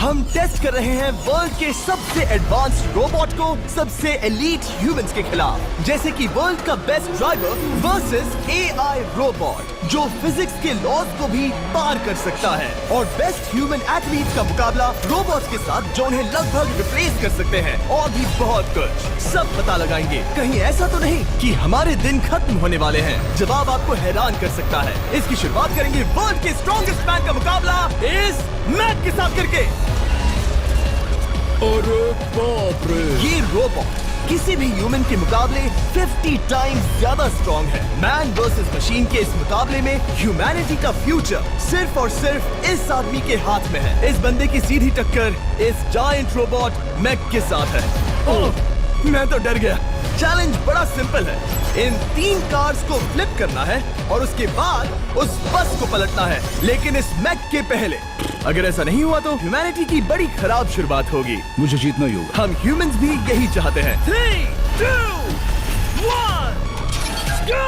हम टेस्ट कर रहे हैं वर्ल्ड के सबसे एडवांस्ड रोबोट को सबसे एलीट ह्यूमंस के खिलाफ, जैसे कि वर्ल्ड का best driver versus AI robot जो फिजिक्स के लॉज को भी पार कर सकता है, और बेस्ट ह्यूमन एथलीट का मुकाबला रोबोट्स के साथ जो उन्हें लगभग रिप्लेस कर सकते हैं, और भी बहुत कुछ सब पता लगाएंगे। कहीं ऐसा तो नहीं कि हमारे दिन खत्म होने वाले हैं? जवाब आपको हैरान कर सकता है। इसकी शुरुआत करेंगे वर्ल्ड के स्ट्रॉन्गेस्ट मैन का मुकाबला इस मैक के साथ करके। अरे बाप रे! ये रोबोट किसी भी ह्यूमन के मुकाबले 50 टाइम्स ज्यादा स्ट्रॉन्ग है। मैन वर्सेस मशीन के इस मुकाबले में ह्यूमैनिटी का फ्यूचर सिर्फ और सिर्फ इस आदमी के हाथ में है। इस बंदे की सीधी टक्कर इस जायंट रोबोट मैक के साथ है। ओह, मैं तो डर गया। चैलेंज बड़ा सिंपल है, इन 3 कार्स को फ्लिप करना है और उसके बाद उस बस को पलटना है, लेकिन इस मैक के पहले। अगर ऐसा नहीं हुआ तो ह्यूमैनिटी की बड़ी खराब शुरुआत होगी। मुझे जीतना ही होगा। हम ह्यूमंस भी यही चाहते हैं। 3, 2, 1, go!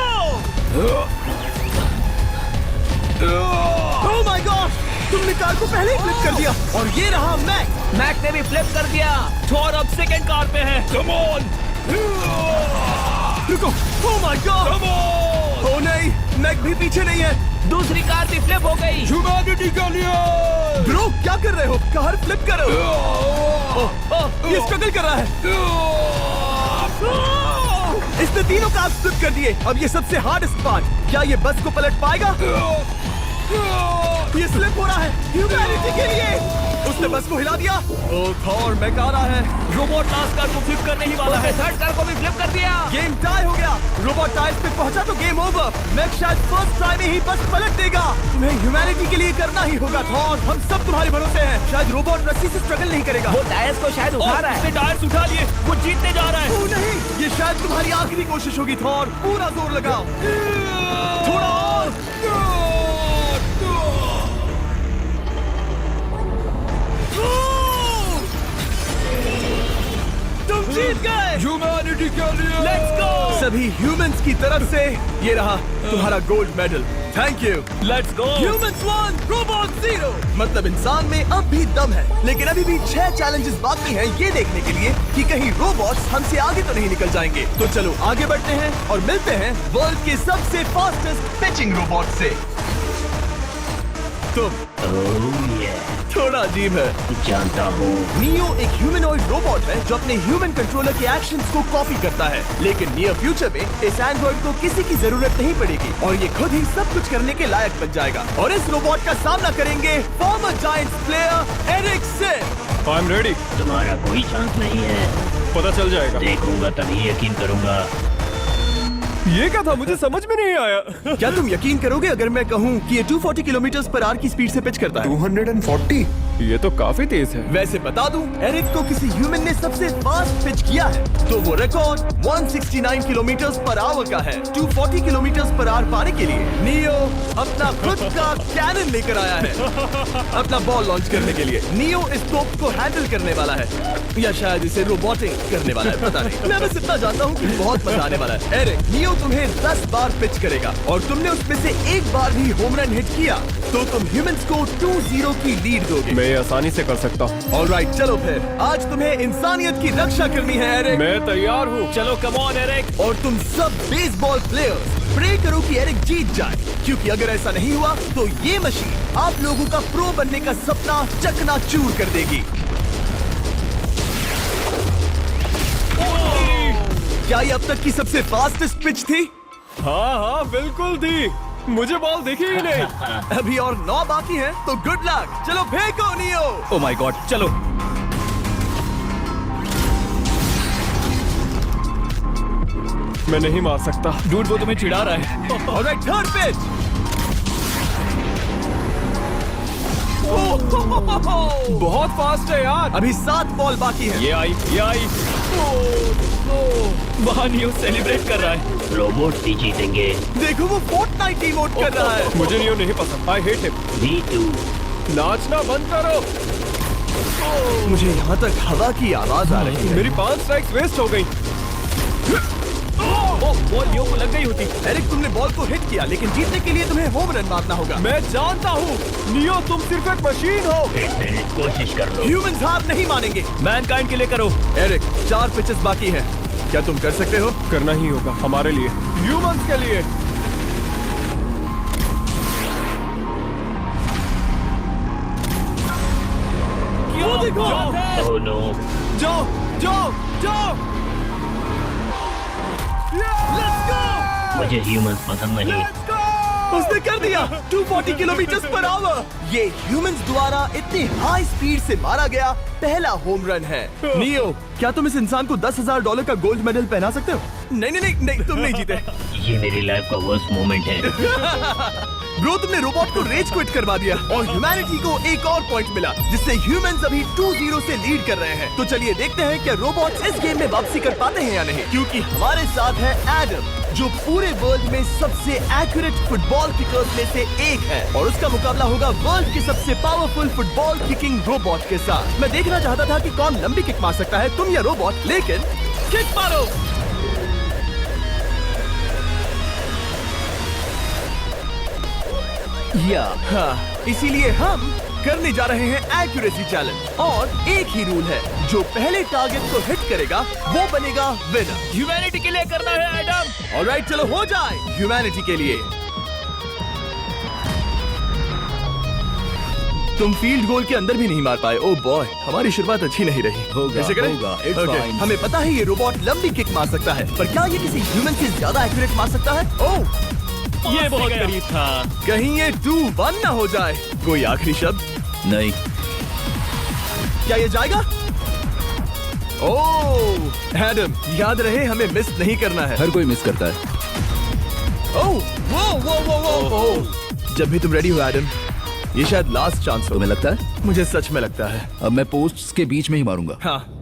Oh my God! तुमने कार को पहले ही फ्लिप कर दिया, और ये रहा मैक। मैक ने भी फ्लिप कर दिया। थॉर अब सेकंड कार पे है। Come on! रुको! Oh my God! Come on! Oh नहीं, मैक भी पीछे नहीं है। दूसरी कार भी फ्लिप हो गई। ह्यूमैनिटी का लिए! ब्रो, क्या कर रहे हो? कार फ्लिप करो। ये स्ट्रगल कर रहा है। इसने तीनों कार फ्लिप कर दिए। अब ये सबसे हार्डेस्ट पार्ट, क्या ये बस को पलट पाएगा? ये स्लिप हो रहा है ह्यूमैनिटी के लिए। उसने बस को हिला दिया। ओह थॉर, मैक आ रहा है। रोबोट लास्ट कार को फ्लिप करने ही वाला है। थर्ड कार को भी फ्लिप कर दिया। गेम टाई हो गया। रोबोट टायर्स पे पहुंचा तो गेम ओवर। मैक शायद फर्स्ट ट्राई में ही बस पलट देगा। तुम्हें ह्यूमैनिटी के लिए करना ही होगा थॉर। हम सब तुम्हारे भरोसे हैं। शायद रोबोट रस्सी से स्ट्रगल नहीं करेगा। वो टायर्स को शायद उठा रहा है। उसने टायर्स उठा लिए। वो जीतने जा रहा है। ओह नहीं, ये शायद तुम्हारी आखिरी कोशिश होगी थॉर। पूरा जोर लगाओ। थोड़ा और। तुम जीत गए। ह्यूमैनिटी के लिए! Let's go. सभी ह्यूमंस की तरफ से ये रहा तुम्हारा gold medal. Thank you. Let's go. Humans 1, robot 0। मतलब इंसान में अब भी दम है, लेकिन अभी भी 6 चैलेंजेस बाकी हैं ये देखने के लिए कि कहीं रोबोट्स हमसे आगे तो नहीं निकल जाएंगे। तो चलो आगे बढ़ते हैं और मिलते हैं वर्ल्ड के सबसे फास्टेस्ट पिचिंग रोबोट से। तुम थोड़ा अजीब है, जानता हूँ। नियो एक ह्यूमनॉइड रोबोट है जो अपने ह्यूमन कंट्रोलर के एक्शंस को कॉपी करता है, लेकिन नियर फ्यूचर में इस एंड्रॉइड को किसी की जरूरत नहीं पड़ेगी और ये खुद ही सब कुछ करने के लायक बन जाएगा। और इस रोबोट का सामना करेंगे former Giants player Eric Sin. I am ready. तुम्हारा कोई चांस नहीं है। पता चल जाएगा। देखूंगा तभी यकीन करूंगा। ये क्या था? मुझे समझ में नहीं आया। क्या तुम यकीन करोगे अगर मैं कहूँ कि ये 240 किलोमीटर/आवर की स्पीड से पिच करता है? 240? ये तो काफी तेज है। वैसे बता दूं, एरिक को किसी ह्यूमन ने सबसे फास्ट पिच किया है, तो वो रिकॉर्ड 169 किलोमीटर/आवर का है। 240 किलोमीटर/आवर पाने के लिए नियो अपना खुद का कैनन लेकर आया है अपना बॉल लॉन्च करने के लिए। नियो इस तोप को हैंडल करने वाला है, या शायद इसे रोबोटिंग करने वाला है, पता नहीं। मैं बस इतना जानता हूँ कि बहुत मजा आने वाला है। एरिक, नियो तुम्हें 10 बार पिच करेगा और तुमने उसमें से एक बार भी होम रन हिट किया तो तुम ह्यूमंस को 2-0 की लीड दोगे। मैं आसानी से कर सकता हूँ। ऑलराइट, चलो फिर आज तुम्हें इंसानियत की रक्षा करनी है एरिक। मैं तैयार हूँ। चलो कम ऑन एरिक। और तुम सब बेसबॉल प्लेयर्स प्रे करो कि एरिक जीत जाए, क्योंकि अगर ऐसा नहीं हुआ तो ये मशीन आप लोगों का प्रो बनने का सपना चकनाचूर कर देगी। क्या ये अब तक की सबसे फास्टेस्ट पिच थी? हाँ, बिल्कुल थी। मुझे बॉल दिखी ही नहीं। अभी और 9 बाकी हैं, तो गुड लक। चलो फेंको नियो। ओह माय गॉड, चलो। मैं नहीं मार सकता। डूड, वो तुम्हें चिढ़ा रहा है। Alright, third pitch. बहुत फास्ट है यार। अभी 7 बॉल बाकी है। ये आई। वहाँ नियो सेलिब्रेट कर रहा है। रोबोट ही जीतेंगे। देखो वो फोर्टनाइट इमोट कर रहा है। मुझे नियो नहीं पसंद। I hate him. Me too। नाचना बंद करो। मुझे यहाँ तक हवा की आवाज आ रही है। मेरी 5 स्ट्राइक्स वेस्ट हो गई। ओ, बॉल लियो को लग गई होती। एरिक, तुमने बॉल को हिट किया, लेकिन जीतने के लिए तुम्हें होम रन मारना होगा। मैं जानता हूँ नियो, तुम सिर्फ एक मशीन हो। कोशिश कर लो। ह्यूमंस हार नहीं मानेंगे। मैनकाइंड के लिए करो। एरिक, 4 पिचेस बाकी हैं। क्या तुम कर सकते हो? करना ही होगा हमारे लिए, ह्यूमंस के लिए। वो देखो। Oh no. जाओ जाओ जाओ। Let's go. मुझे ह्यूमंस पसंद नहीं। उसने कर दिया 240 किलोमीटर पर आवर। ये ह्यूमंस द्वारा इतनी हाई स्पीड से मारा गया पहला होम रन है। नियो, क्या तुम इस इंसान को $10,000 का गोल्ड मेडल पहना सकते हो? नहीं नहीं नहीं नहीं, तुम नहीं जीते। ये मेरी लाइफ का वर्स्ट मोमेंट है। ब्रो, तुमने रोबोट को रेज क्विट करवा दिया और ह्यूमैनिटी को एक और पॉइंट मिला, जिससे ह्यूमंस अभी 2-0 से लीड कर रहे हैं। तो चलिए देखते हैं कि रोबोट इस गेम में वापसी कर पाते हैं या नहीं, क्योंकि हमारे साथ है एडम, जो पूरे वर्ल्ड में सबसे एक्यूरेट फुटबॉल किकर्स में से एक है, और उसका मुकाबला होगा वर्ल्ड के सबसे पावरफुल फुटबॉल किकिंग रोबोट के साथ। मैं देखना चाहता था कि कौन लंबी किक मार सकता है, तुम या रोबोट, लेकिन किक मारो। हाँ, इसीलिए हम करने जा रहे हैं एक्यूरेसी चैलेंज, और एक ही रूल है, जो पहले टारगेट को हिट करेगा वो बनेगा विनर। ह्यूमैनिटी के लिए करना है एडम। ऑलराइट, चलो हो जाए ह्यूमैनिटी के लिए। तुम फील्ड गोल के अंदर भी नहीं मार पाए। ओह बॉय, हमारी शुरुआत अच्छी नहीं रही। होगा, ऐसे करें? होगा, it's Okay, fine. हमें पता है ये रोबोट लंबी किक मार सकता है, पर क्या ये किसी ह्यूमन से ज्यादा एक्यूरेट मार सकता है? ओह, ये बहुत करीब था। कहीं ये 2-1 ना हो जाए। कोई आखिरी शब्द? नहीं। क्या ये जाएगा? ओह एडम, याद रहे हमें मिस नहीं करना है। हर कोई मिस करता है। ओह वो वो वो वो ओह। जब भी तुम रेडी हो एडम, ये शायद लास्ट चांस हो। तुम्हें लगता है? मुझे सच में लगता है। अब मैं पोस्ट्स के बीच में ही मारूंगा। हाँ,